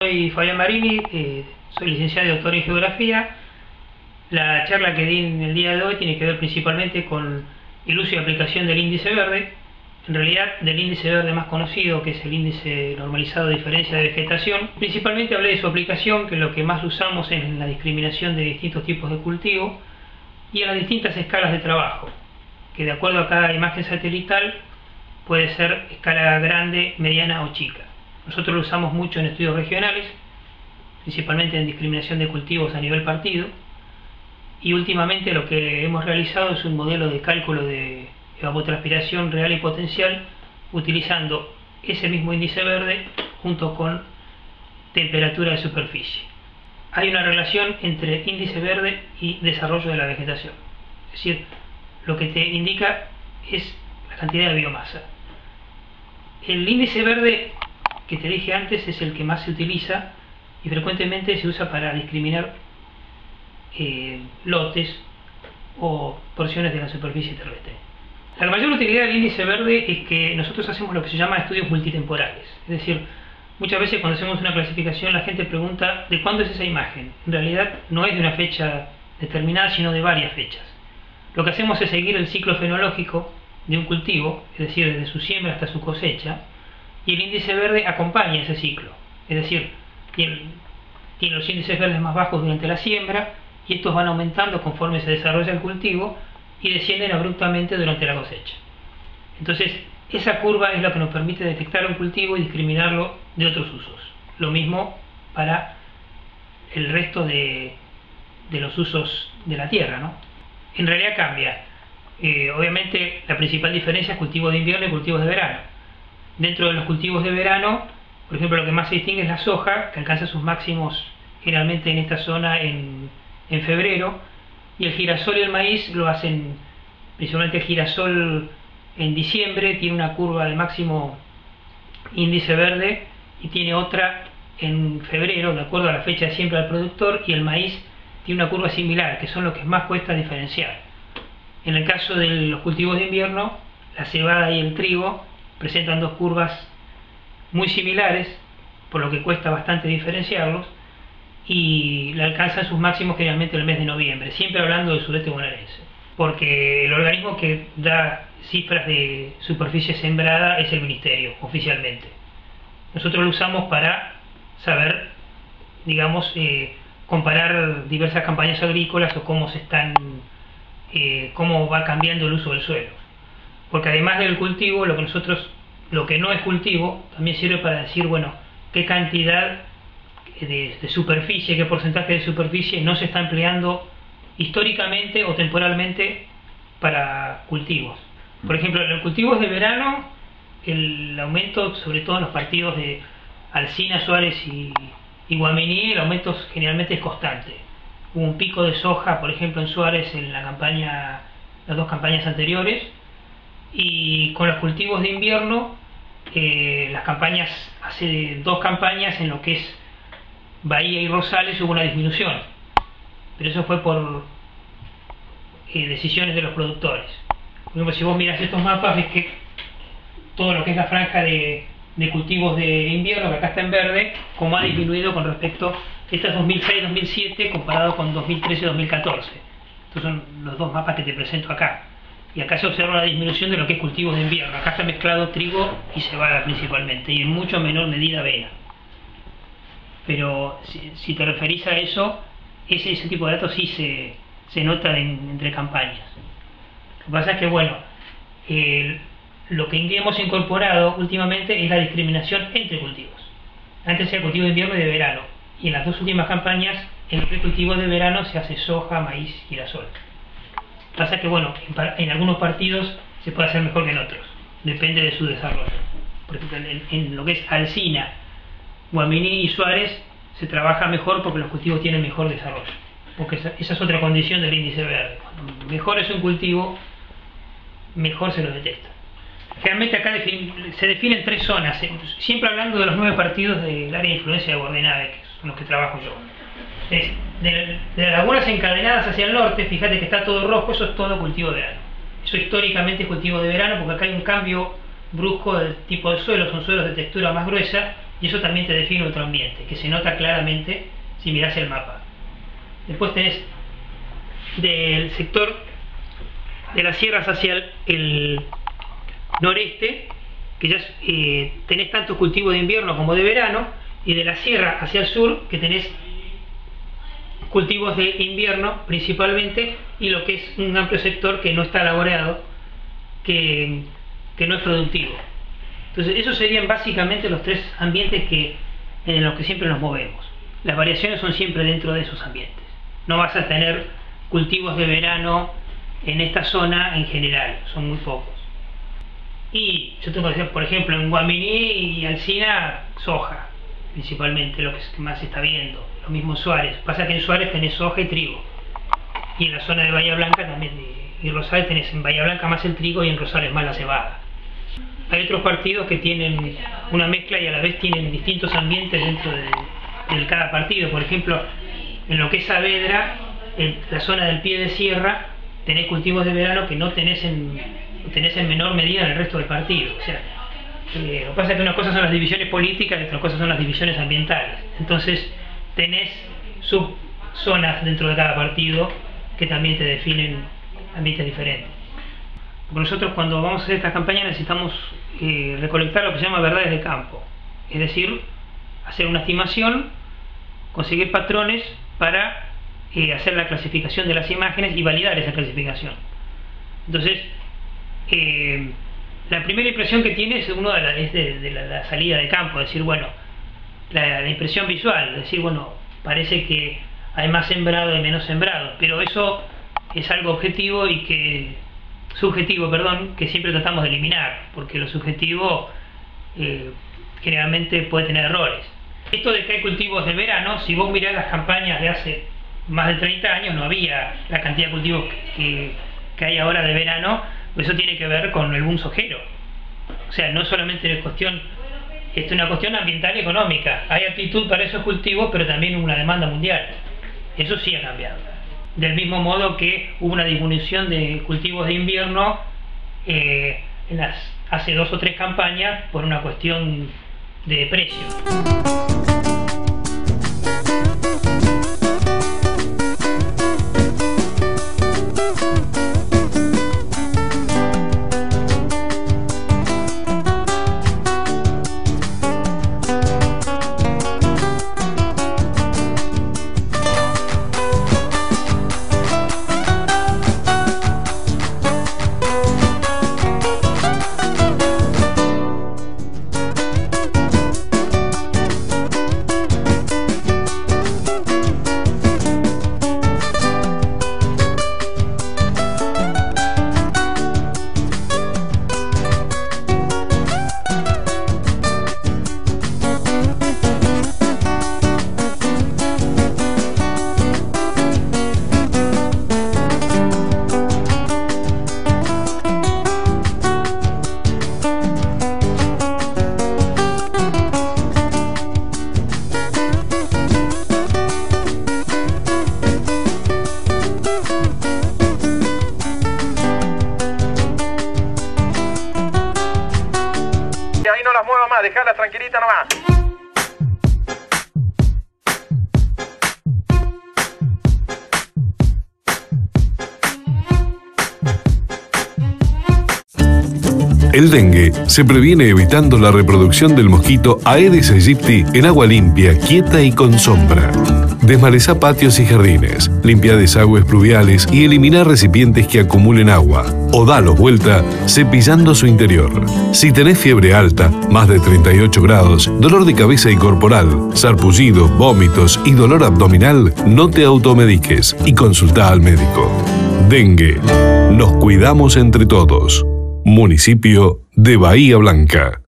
Soy Fabián Marini, soy licenciado y doctor en Geografía. La charla que di en el día de hoy tiene que ver principalmente con el uso y aplicación del índice verde, en realidad del índice verde más conocido, que es el índice normalizado de diferencia de vegetación. Principalmente hablé de su aplicación, que lo que más usamos es en la discriminación de distintos tipos de cultivo y en las distintas escalas de trabajo, que de acuerdo a cada imagen satelital puede ser escala grande, mediana o chica. Nosotros lo usamos mucho en estudios regionales, principalmente en discriminación de cultivos a nivel partido, y últimamente lo que hemos realizado es un modelo de cálculo de evapotranspiración real y potencial utilizando ese mismo índice verde junto con temperatura de superficie. Hay una relación entre índice verde y desarrollo de la vegetación, es decir, lo que te indica es la cantidad de biomasa. El índice verde que te dije antes es el que más se utiliza y frecuentemente se usa para discriminar lotes o porciones de la superficie terrestre. La mayor utilidad del índice verde es que nosotros hacemos lo que se llama estudios multitemporales, es decir, muchas veces cuando hacemos una clasificación la gente pregunta ¿de cuándo es esa imagen? En realidad no es de una fecha determinada, sino de varias fechas. Lo que hacemos es seguir el ciclo fenológico de un cultivo, es decir, desde su siembra hasta su cosecha, y el índice verde acompaña ese ciclo, es decir, tiene los índices verdes más bajos durante la siembra y estos van aumentando conforme se desarrolla el cultivo y descienden abruptamente durante la cosecha. Entonces, esa curva es lo que nos permite detectar un cultivo y discriminarlo de otros usos. Lo mismo para el resto de los usos de la tierra, ¿no? En realidad cambia. Obviamente la principal diferencia es cultivos de invierno y cultivos de verano. Dentro de los cultivos de verano, por ejemplo, lo que más se distingue es la soja, que alcanza sus máximos generalmente en esta zona en febrero, y el girasol y el maíz lo hacen, principalmente el girasol en diciembre, tiene una curva de máximo índice verde y tiene otra en febrero, de acuerdo a la fecha de siembra del productor, y el maíz tiene una curva similar, que son los que más cuesta diferenciar. En el caso de los cultivos de invierno, la cebada y el trigo presentan dos curvas muy similares, por lo que cuesta bastante diferenciarlos, y le alcanzan sus máximos generalmente en el mes de noviembre, siempre hablando del sudeste bonaerense, porque el organismo que da cifras de superficie sembrada es el Ministerio, oficialmente. Nosotros lo usamos para saber, digamos, comparar diversas campañas agrícolas o cómo cómo va cambiando el uso del suelo. Porque además del cultivo, lo que no es cultivo, también sirve para decir, bueno, qué cantidad de superficie, qué porcentaje de superficie no se está empleando históricamente o temporalmente para cultivos. Por ejemplo, en los cultivos de verano, el aumento, sobre todo en los partidos de Alsina, Suárez y Guaminí, el aumento generalmente es constante. Hubo un pico de soja, por ejemplo, en Suárez en las dos campañas anteriores, y con los cultivos de invierno, hace dos campañas en lo que es Bahía y Rosales hubo una disminución, pero eso fue por decisiones de los productores. Por ejemplo, si vos mirás estos mapas, ves que todo lo que es la franja de cultivos de invierno, que acá está en verde, como ha disminuido con respecto a estas 2006-2007 comparado con 2013-2014. Estos son los dos mapas que te presento acá. Y acá se observa la disminución de lo que es cultivos de invierno. Acá está mezclado trigo y cebada principalmente, y en mucho menor medida avena. Pero si te referís a eso, ese tipo de datos sí se nota entre campañas. Lo que pasa es que, bueno, lo que hemos incorporado últimamente es la discriminación entre cultivos. Antes era cultivo de invierno y de verano, y en las dos últimas campañas, en los cultivos de verano se hace soja, maíz, girasol. Pasa que, bueno, en algunos partidos se puede hacer mejor que en otros, depende de su desarrollo. Por ejemplo, en lo que es Alsina, Guaminí y Suárez se trabaja mejor porque los cultivos tienen mejor desarrollo, porque esa es otra condición del índice verde. Cuando mejor es un cultivo, mejor se lo detecta. Generalmente acá se definen tres zonas, siempre hablando de los 9 partidos del área de influencia de Bordenave, que son los que trabajo yo. De las lagunas encadenadas hacia el norte, fíjate que está todo rojo, eso es todo cultivo de verano. Eso históricamente es cultivo de verano porque acá hay un cambio brusco del tipo de suelo, son suelos de textura más gruesa, y eso también te define otro ambiente, que se nota claramente si mirás el mapa. Después tenés del sector de las sierras hacia el noreste, que ya tenés tanto cultivo de invierno como de verano, y de la sierra hacia el sur, que tenés cultivos de invierno principalmente, y lo que es un amplio sector que no está laboreado, que no es productivo. Entonces esos serían básicamente los tres ambientes en los que siempre nos movemos. Las variaciones son siempre dentro de esos ambientes. No vas a tener cultivos de verano en esta zona en general, son muy pocos. Y yo tengo que decir, por ejemplo, en Guaminí y Alsina, soja, principalmente lo que más se está viendo. Lo mismo en Suárez. Pasa que en Suárez tenés soja y trigo. Y en la zona de Bahía Blanca también, y Rosales tenés en Bahía Blanca más el trigo y en Rosales más la cebada. Hay otros partidos que tienen una mezcla y a la vez tienen distintos ambientes dentro de cada partido. Por ejemplo, en lo que es Saavedra, en la zona del pie de sierra, tenés cultivos de verano que no tenés en menor medida en el resto del partido. O sea, lo que pasa es que una cosa son las divisiones políticas y otra cosa son las divisiones ambientales. Entonces tenés subzonas dentro de cada partido que también te definen ambientes diferentes. Porque nosotros cuando vamos a hacer esta campaña necesitamos recolectar lo que se llama verdades de campo, es decir, hacer una estimación, conseguir patrones para hacer la clasificación de las imágenes y validar esa clasificación. Entonces, la primera impresión que tiene es uno de la salida de campo, es decir, bueno, la impresión visual, es decir, bueno, parece que hay más sembrado y menos sembrado, pero eso es algo objetivo y subjetivo, que siempre tratamos de eliminar, porque lo subjetivo generalmente puede tener errores. Esto de que hay cultivos de verano, si vos mirás las campañas de hace más de 30 años, no había la cantidad de cultivos que hay ahora de verano. Eso tiene que ver con el boom sojero. O sea, no solamente es una cuestión ambiental y económica. Hay aptitud para esos cultivos, pero también una demanda mundial. Eso sí ha cambiado. Del mismo modo que hubo una disminución de cultivos de invierno hace 2 o 3 campañas por una cuestión de precio. No las mueva más, dejarlas tranquilitas nomás. El dengue se previene evitando la reproducción del mosquito Aedes aegypti en agua limpia, quieta y con sombra. Desmalezá patios y jardines, limpia desagües pluviales y elimina recipientes que acumulen agua. O dalos vuelta cepillando su interior. Si tenés fiebre alta, más de 38 grados, dolor de cabeza y corporal, sarpullido, vómitos y dolor abdominal, no te automediques y consultá al médico. Dengue. Nos cuidamos entre todos. Municipio de Bahía Blanca.